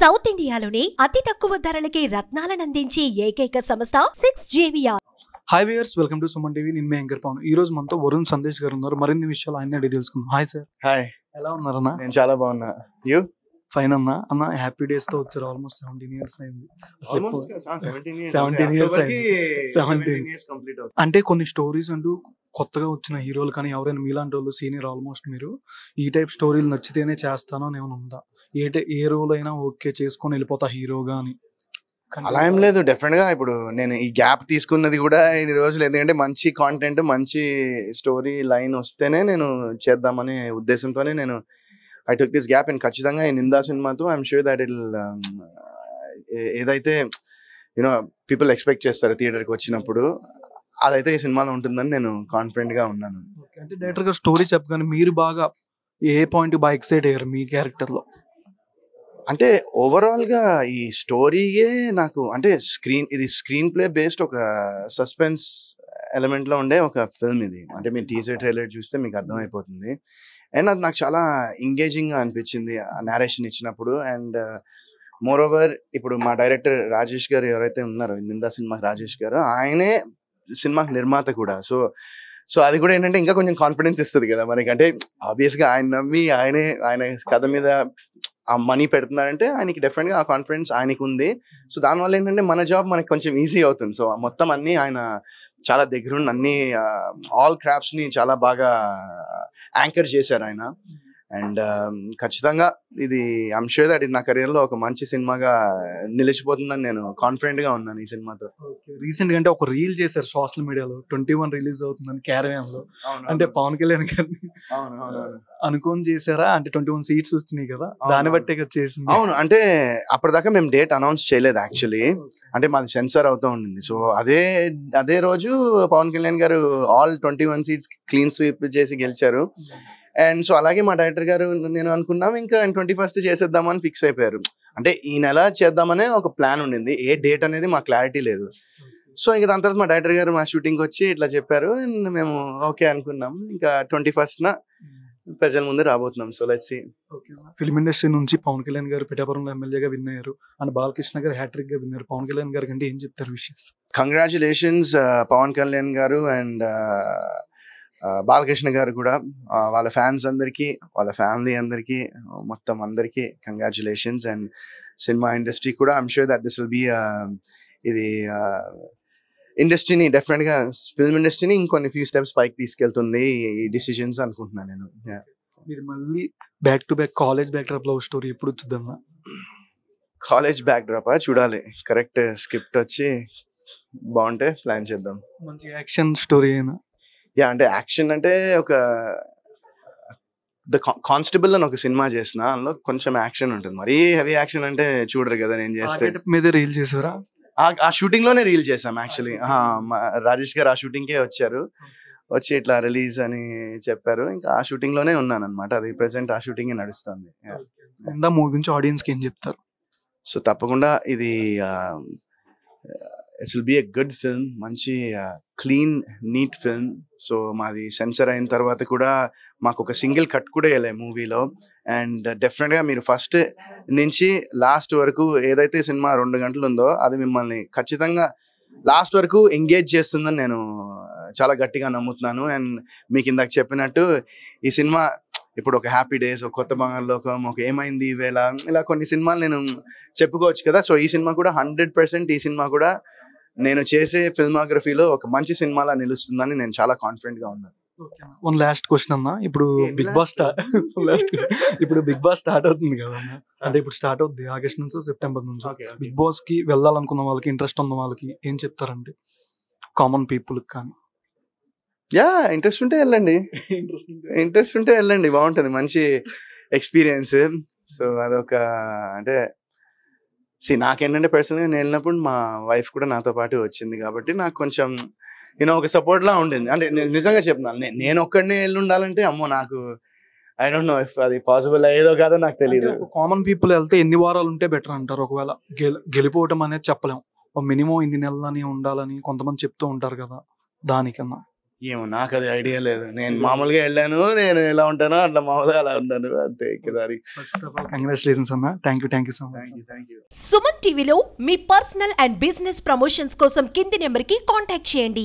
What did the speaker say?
South ఇండియాలోనే అతి తక్కువ ధరలకి రత్నాలనందించే ఏకైక సంస్థ 6JVR. Hi viewers, welcome to Suman TV. నేను మీ యాంకర్ పవన్. ఈ రోజు మనతో వరుణ్ సందేశ్ గారు ఉన్నారు. మరిన్ని విషయాలు ఆయన అడిగి తెలుసుకుందాం. Hi sir. హాయ్, ఎలా ఉన్నారన్నా? నేను చాలా బాగున్నా. యూ? ఫైన్ అన్నా. అన్న హ్యాపీ డేస్ తో వచ్చారు. ఆల్మోస్ట్ 17 years అయింది. Almost 17 years అయింది. 17. అంటే కొన్ని స్టోరీస్ అంటూ కొత్తగా వచ్చిన హీరోలు కానీ ఎవరైనా మీలాంటి వాళ్ళు సీనియర్ ఆల్మోస్ట్ మీరు ఈ టైప్ స్టోరీలు నచ్చితేనే చేస్తానో అని ఏమైనా ఉందా? ఏ రోల్ అయినా ఓకే చేసుకొని వెళ్ళిపోతా హీరోగా అని? అలా ఏం లేదు. డెఫినెట్ గా ఇప్పుడు నేను ఈ గ్యాప్ తీసుకున్నది కూడా ఇన్ని రోజులు ఎందుకంటే మంచి కాంటెంట్, మంచి స్టోరీ లైన్ వస్తేనే నేను చేద్దామనే ఉద్దేశంతోనే నేను I took this gap. And ఖచ్చితంగా ఈ నిందా సినిమాతో ఐఎమ్ షూర్ దట్ ఇట్ ఏదైతే యూనో పీపుల్ ఎక్స్పెక్ట్ చేస్తారు థియేటర్కి వచ్చినప్పుడు, అదైతే ఈ సినిమాలో ఉంటుందని నేను కాన్ఫిడెంట్ గా ఉన్నాను. అంటే డైరెక్టర్ గా స్టోరీ చెప్పగానే మీరు బాగా ఏ పాయింట్ బాగా ఎక్సైట్ అయ్యారు మీ క్యారెక్టర్ లో? అంటే ఓవరాల్ గా ఈ స్టోరీయే నాకు అంటే ఇది స్క్రీన్ ప్లే బేస్డ్ ఒక సస్పెన్స్ ఎలిమెంట్ లో ఉండే ఒక ఫిల్మ్ ఇది. అంటే మీరు టీజర్ ట్రైలర్ చూస్తే మీకు అర్థమైపోతుంది. అండ్ అది నాకు చాలా ఎంగేజింగ్ గా అనిపించింది ఆ నేరేషన్ ఇచ్చినప్పుడు. అండ్ మోర్ ఓవర్ ఇప్పుడు మా డైరెక్టర్ రాజేష్ గారు ఎవరైతే ఉన్నారో నిందా సినిమాకి, రాజేష్ గారు ఆయనే సినిమాకి నిర్మాత కూడా. సో అది కూడా ఏంటంటే ఇంకా కొంచెం కాన్ఫిడెన్స్ ఇస్తుంది కదా మనకి. అంటే ఆబ్వియస్ గా ఆయన నమ్మి ఆయన కథ మీద ఆ మనీ పెడుతున్నారంటే ఆయనకి డెఫినెట్ గా ఆ కాన్ఫిడెన్స్ ఆయనకు ఉంది. సో దానివల్ల ఏంటంటే మన జాబ్ మనకి కొంచెం ఈజీ అవుతుంది. సో మొత్తం అన్ని ఆయన చాలా దగ్గరుండి అన్ని ఆల్ క్రాఫ్ట్స్ ని చాలా బాగా యాంకర్ చేశారు ఆయన. అండ్ ఖచ్చితంగా ఇది ఐఎమ్ షూర్ దట్ ఇది నా కెరీర్ లో ఒక మంచి సినిమాగా నిలిచిపోతుందని నేను కాన్ఫిడెంట్ గా ఉన్నాను ఈ సినిమాతో. రీసెంట్ గా అంటే ఒక రీల్ చేశారు సోషల్ మీడియాలో, 21 రిలీజ్ అవుతుందని క్యారవాన్ లో. అంటే పవన్ కళ్యాణ్ గారిని అనుకోని చేశారా? అంటే 21 సీట్స్ వచ్చినాయి కదా, దాన్ని బట్టే కదా చేసింది. అవును, అంటే అప్పటిదాకా మేము డేట్ అనౌన్స్ చేయలేదు యాక్చువల్లీ. అంటే మాది సెన్సార్ అవుతూ ఉండింది. సో అదే రోజు పవన్ కళ్యాణ్ గారు ఆల్ 21 సీట్స్ క్లీన్ స్వీప్ చేసి గెలిచారు. అండ్ సో అలాగే మా డైరెక్టర్ గారు నేను అనుకున్నాం ఇంకా 21st చేసేద్దామని ఫిక్స్ అయిపోయారు. అంటే ఈ నెల చేద్దామనే ఒక ప్లాన్ ఉండింది. ఏ డేట్ అనేది మాకు క్లారిటీ లేదు. సో ఇంకా దాని తర్వాత మా డైరెక్టర్ గారు మా షూటింగ్ వచ్చి ఇట్లా చెప్పారు. అండ్ మేము ఓకే అనుకున్నాం. ఇంకా 21st ప్రజల ముందు రాబోతున్నాం. So let's see. Film industry నుంచి పవన్ కళ్యాణ్ గారు పిఠాపురంలో ఎమ్మెల్యేగా విన్ అయ్యారు, అండ్ బాలకృష్ణ గారు హ్యాట్రిక్ గా విన్నారు. పవన్ కళ్యాణ్ గారు అంటే ఏం చెప్తారు విషయస్? కంగ్రాచులేషన్స్ పవన్ కళ్యాణ్ గారు అండ్ బాలకృష్ణ గారు కూడా. వాళ్ళ ఫ్యాన్స్ అందరికీ, వాళ్ళ ఫ్యామిలీ అందరికీ, మొత్తం అందరికీ కంగ్రాచులేషన్స్. అండ్ సినిమా ఇండస్ట్రీ కూడా I'm sure that this will be ఇది ఇండస్ట్రీని డెఫినెట్ గా ఫిల్మ్ ఇండస్ట్రీని ఇంకొన్ని ఫ్యూ స్టెప్స్ పైకి తీసుకెళ్తుంది ఈ డిసిజన్స్ అనుకుంటున్నాను నేను. మీరు మళ్ళీ back to back college back drop love story ఎప్పుడు వచ్చిందన్నా? కాలేజ్ బ్యాక్ డ్రాప్ చూడాలి. కరెక్ట్ స్క్రిప్ట్ వచ్చి బాగుంటే ప్లాన్ చేద్దాం. మంచి యాక్షన్ స్టోరీ అయినా? యా, అంటే యాక్షన్ అంటే ఒక ద కానిస్టేబుల్ అని ఒక సినిమా చేసిన, అందులో కొంచెం యాక్షన్ ఉంటుంది. మరీ హెవీ యాక్షన్ అంటే చూడరు కదా నేను చేస్తే. మీద రీల్ చేసారా? ఆ షూటింగ్ లోనే రీల్ చేసాం యాక్చువల్లీ. రాజేష్ గారు ఆ షూటింగ్ కే వచ్చారు, వచ్చి ఇట్లా రిలీజ్ అని చెప్పారు. ఇంకా ఆ షూటింగ్ లోనే ఉన్నాను అనమాట. అది ప్రెసెంట్ ఆ షూటింగ్ నడుస్తుంది. మూవీ గురించి ఆడియన్స్ కి ఏం చెప్తారు? సో తప్పకుండా ఇది it will be a good film, మంచి క్లీన్ నీట్ ఫిల్మ్. సో మాది సెన్సర్ అయిన తర్వాత కూడా మాకు ఒక సింగిల్ కట్ కూడా వేయలేదు మూవీలో. అండ్ డెఫినెట్గా మీరు ఫస్ట్ నుంచి లాస్ట్ వరకు ఏదైతే సినిమా 2 గంటలు ఉందో అది మిమ్మల్ని ఖచ్చితంగా లాస్ట్ వరకు ఎంగేజ్ చేస్తుందని నేను చాలా గట్టిగా నమ్ముతున్నాను. అండ్ మీకు ఇందాక చెప్పినట్టు ఈ సినిమా ఇప్పుడు ఒక హ్యాపీ డేస్, ఒక కొత్త బంగారు లోకం, ఒక ఏమైంది ఈవేళ, ఇలా కొన్ని సినిమాలు నేను చెప్పుకోవచ్చు కదా. సో ఈ సినిమా కూడా 100% ఈ సినిమా కూడా నేను చేసే ఫిల్మోగ్రఫీలో ఒక మంచి సినిమాలా నిలుస్తుందని నేను చాలా కాన్ఫిడెంట్ గా ఉన్నాను. వన్ లాస్ట్ క్వశ్చన్ అన్నా, ఇప్పుడు బిగ్ బాస్ స్టార్ట్ అవుతుంది కదా అన్న. అంటే ఇప్పుడు స్టార్ట్ అవుతుంది ఆగస్ట్ నుంచి సెప్టెంబర్ నుంచి. బిగ్ బాస్ కి వెళ్ళాలనుకున్న వాళ్ళకి, ఇంట్రెస్ట్ ఉన్న వాళ్ళకి ఏం చెప్తారంటే కామన్ పీపుల్ కానీ? యా, ఇంట్రెస్ట్ ఉంటే వెళ్ళండి, బాగుంటుంది, మంచి ఎక్స్పీరియన్స్. సో అదొక అంటే నాకేంటంటే పర్సనల్గా నేను వెళ్ళినప్పుడు మా వైఫ్ కూడా నాతో పాటు వచ్చింది కాబట్టి నాకు కొంచెం ఒక సపోర్ట్ లా ఉండింది. అంటే నిజంగా చెప్తున్నాను, నేను ఒక్కడినే వెళ్ళి ఉండాలంటే అమ్మో నాకు ఐ డోంట్ నో ఇఫ్ అది పాసిబుల్ అయ్యేదో కాదో నాకు తెలియదు. కామన్ పీపుల్ వెళ్తే ఎన్ని వారాలు ఉంటే బెటర్ అంటారు? ఒకవేళ గెలిపోవటం అనేది చెప్పలేం, మినిమం 8 నెలలని ఉండాలని కొంతమంది చెప్తూ ఉంటారు కదా, దానికన్నా ఏమో నాకు అది ఐడియా లేదు. నేను మామూలుగా వెళ్ళాను, నేను ఎలా ఉంటానో అట్లా మామూలుగా అలా ఉన్నాను అంతే. కంగ్రాచులేషన్స్ అన్న. Thank you so much. Suman టీవీలో మీ పర్సనల్ అండ్ బిజినెస్ ప్రమోషన్స్ కోసం కింది నెంబర్కి కాంటాక్ట్ చేయండి.